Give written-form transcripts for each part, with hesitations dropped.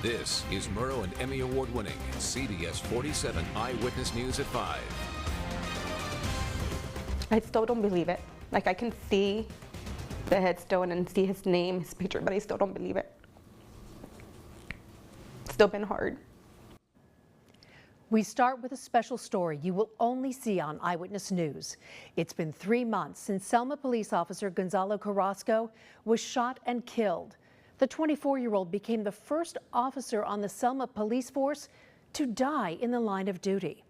This is Murrow and Emmy Award-winning CBS 47 Eyewitness News at 5. I still don't believe it. Like, I can see the headstone and see his name, his picture, but I still don't believe it. It's still been hard. We start with a special story you will only see on Eyewitness News. It's been 3 months since Selma police officer Gonzalo Carrasco was shot and killed. The 24-year-old became the first officer on the Selma police force to die in the line of duty.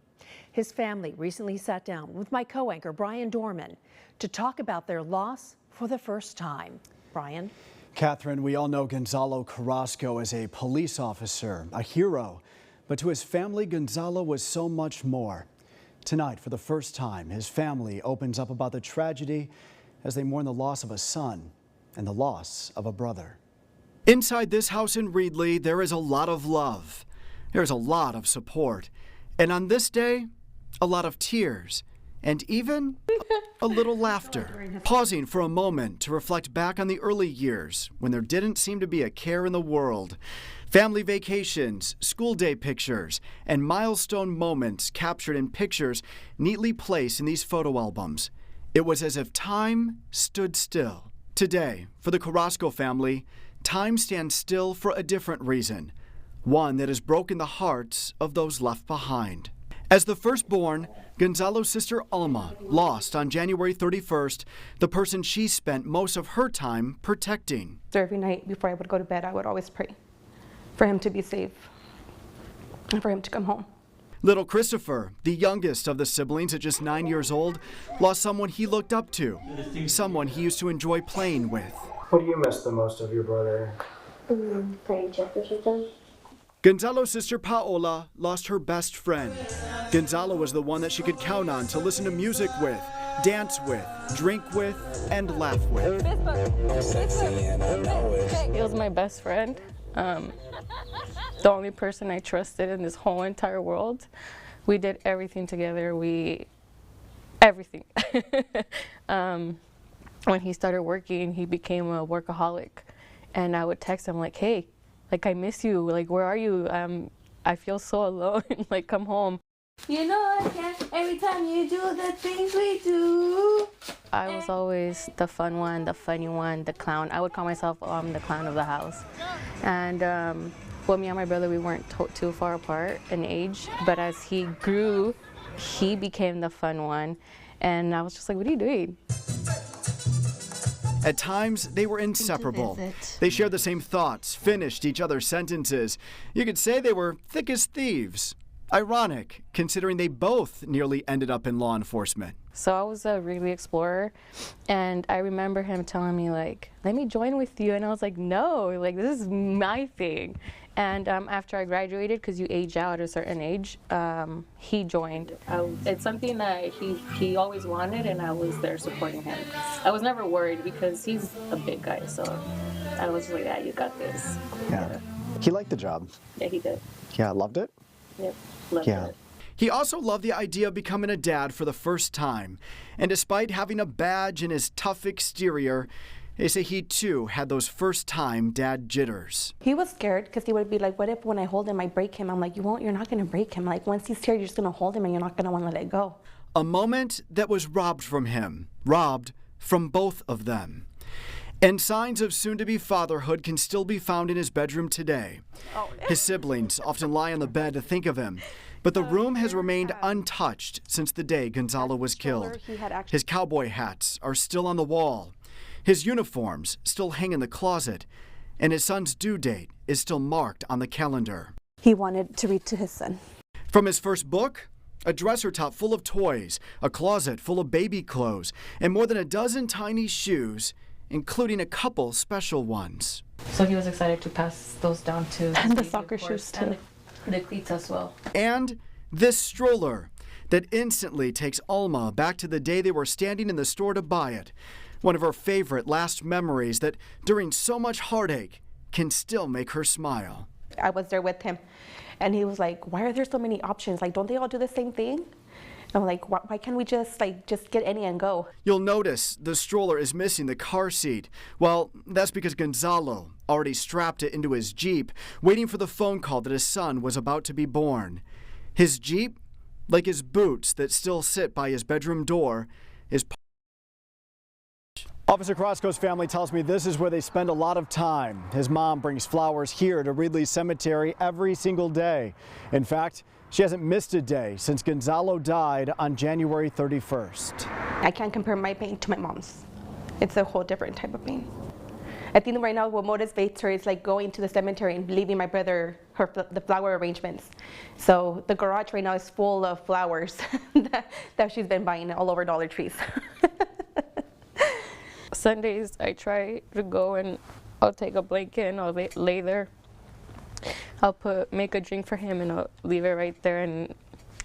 His family recently sat down with my co-anchor Brian Dorman to talk about their loss for the first time. Brian? Catherine, we all know Gonzalo Carrasco as a police officer, a hero. But to his family, Gonzalo was so much more. Tonight, for the first time, his family opens up about the tragedy as they mourn the loss of a son and the loss of a brother. Inside this house in Reedley, there is a lot of love. There's a lot of support. And on this day, a lot of tears and even a little laughter. Pausing for a moment to reflect back on the early years when there didn't seem to be a care in the world. Family vacations, school day pictures, and milestone moments captured in pictures neatly placed in these photo albums. It was as if time stood still. Today, for the Carrasco family, time stands still for a different reason, one that has broken the hearts of those left behind. As the firstborn, Gonzalo's sister Alma lost on January 31st the person she spent most of her time protecting. So every night before I would go to bed, I would always pray for him to be safe and for him to come home. Little Christopher, the youngest of the siblings at just 9 years old, lost someone he looked up to, someone he used to enjoy playing with. What do you miss the most of your brother? Playing checkers with them. Gonzalo's sister Paola lost her best friend. Gonzalo was the one that she could count on to listen to music with, dance with, drink with, and laugh with. He was my best friend. The only person I trusted in this whole entire world. We did everything together. Everything. When he started working, he became a workaholic. And I would text him like, hey, like, I miss you. Like, where are you? I feel so alone. Like, come home. You know I can every time you do the things we do. I was always the fun one, the funny one, the clown. I would call myself the clown of the house. And well, me and my brother, we weren't too far apart in age. But as he grew, he became the fun one. And I was just like, what are you doing? At times, they were inseparable. They shared the same thoughts, finished each other's sentences. You could say they were thick as thieves. Ironic, considering they both nearly ended up in law enforcement. So I was a Wrigley Explorer, and I remember him telling me, like, let me join with you. And I was like, no, like, this is my thing. And after I graduated, because you age out at a certain age, he joined. It's something that he always wanted, and I was there supporting him. I was never worried because he's a big guy, so I was like, yeah, you got this. Yeah. He liked the job. Yeah, he did. Yeah, loved it? Yep, loved it. He also loved the idea of becoming a dad for the first time. And despite having a badge and his tough exterior, they say he too had those first-time dad jitters. He was scared because he would be like, what if when I hold him, I break him? I'm like, you're not going to break him. Like, once he's here, you're just going to hold him and you're not going to want to let go. A moment that was robbed from him, robbed from both of them. And signs of soon-to-be fatherhood can still be found in his bedroom today. His siblings often lie on the bed to think of him, but the room has remained untouched since the day Gonzalo was killed. His cowboy hats are still on the wall. His uniforms still hang in the closet, and his son's due date is still marked on the calendar. He wanted to read to his son. From his first book, a dresser top full of toys, a closet full of baby clothes, and more than a dozen tiny shoes, including a couple special ones. So he was excited to pass those down to and the soccer shoes too. And the cleats as well. And this stroller that instantly takes Alma back to the day they were standing in the store to buy it. One of her favorite last memories that, during so much heartache, can still make her smile. I was there with him, and he was like, why are there so many options? Like, don't they all do the same thing? And I'm like, why can't we just get any and go? You'll notice the stroller is missing the car seat. Well, that's because Gonzalo, already strapped it into his Jeep, waiting for the phone call that his son was about to be born. His Jeep, like his boots that still sit by his bedroom door, is... Officer Carrasco's family tells me this is where they spend a lot of time. His mom brings flowers here to Ridley Cemetery every single day. In fact, she hasn't missed a day since Gonzalo died on January 31st. I can't compare my pain to my mom's. It's a whole different type of pain. I think right now what motivates her is like going to the cemetery and leaving my brother the flower arrangements. So the garage right now is full of flowers that she's been buying all over Dollar Trees. Sundays I try to go and I'll take a blanket and I'll lay there. I'll make a drink for him and I'll leave it right there, and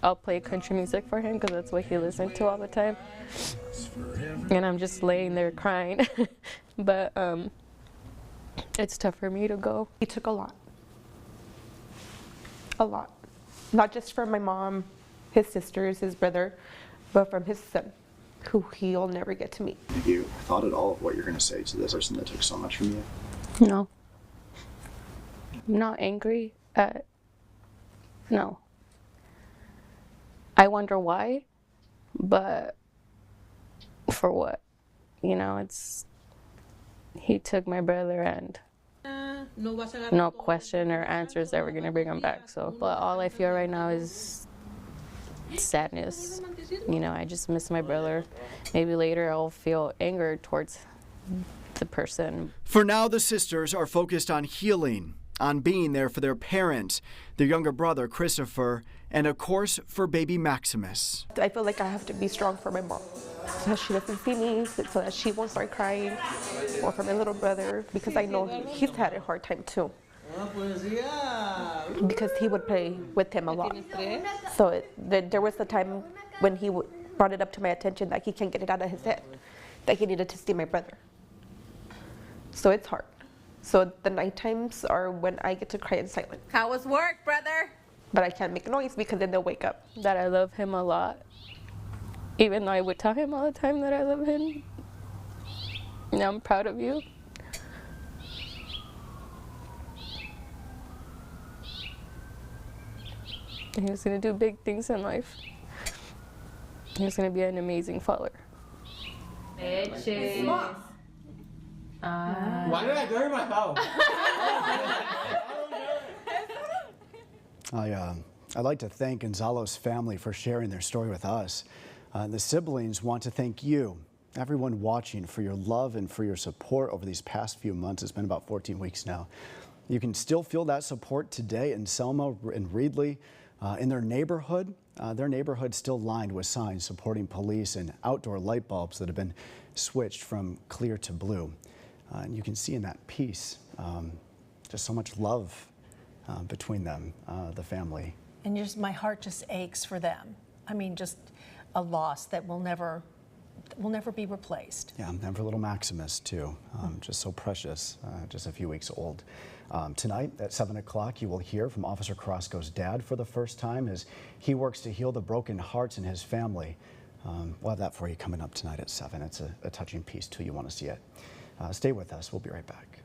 I'll play country music for him because that's what he listened to all the time. And I'm just laying there crying. But it's tough for me to go. He took a lot. A lot. Not just from my mom, his sisters, his brother, but from his son, who he'll never get to meet. Have you thought at all of what you're going to say to this person that took so much from you? No. I'm not angry at... No. I wonder why, but for what? You know, it's... He took my brother and no question or answer is ever going to bring him back. So, but all I feel right now is sadness. You know, I just miss my brother. Maybe later I'll feel anger towards the person. For now, the sisters are focused on healing, on being there for their parents, their younger brother, Christopher, and of course, for baby Maximus. I feel like I have to be strong for my mom, so that she doesn't see me, so that she won't start crying, or for my little brother, because I know he's had a hard time too. Because he would play with him a lot. So there was a time when he brought it up to my attention that he can't get it out of his head, that he needed to see my brother. So it's hard. So the night times are when I get to cry in silence. How was work, brother? But I can't make noise because then they'll wake up. That I love him a lot. Even though I would tell him all the time that I love him. And I'm proud of you. He was going to do big things in life. He was going to be an amazing father. Why did I dirty my house? I'd like to thank Gonzalo's family for sharing their story with us. The siblings want to thank you, everyone watching, for your love and for your support over these past few months. It's been about 14 weeks now. You can still feel that support today in Selma and Reedley. In their neighborhood still lined with signs supporting police and outdoor light bulbs that have been switched from clear to blue. And you can see in that piece just so much love between them, the family. And my heart just aches for them. I mean, just a loss that will never be replaced. Yeah, and for little Maximus too, just so precious, just a few weeks old. Tonight at 7 o'clock, you will hear from Officer Carrasco's dad for the first time as he works to heal the broken hearts in his family. We'll have that for you coming up tonight at 7. It's a touching piece too. You want to see it. Stay with us. We'll be right back.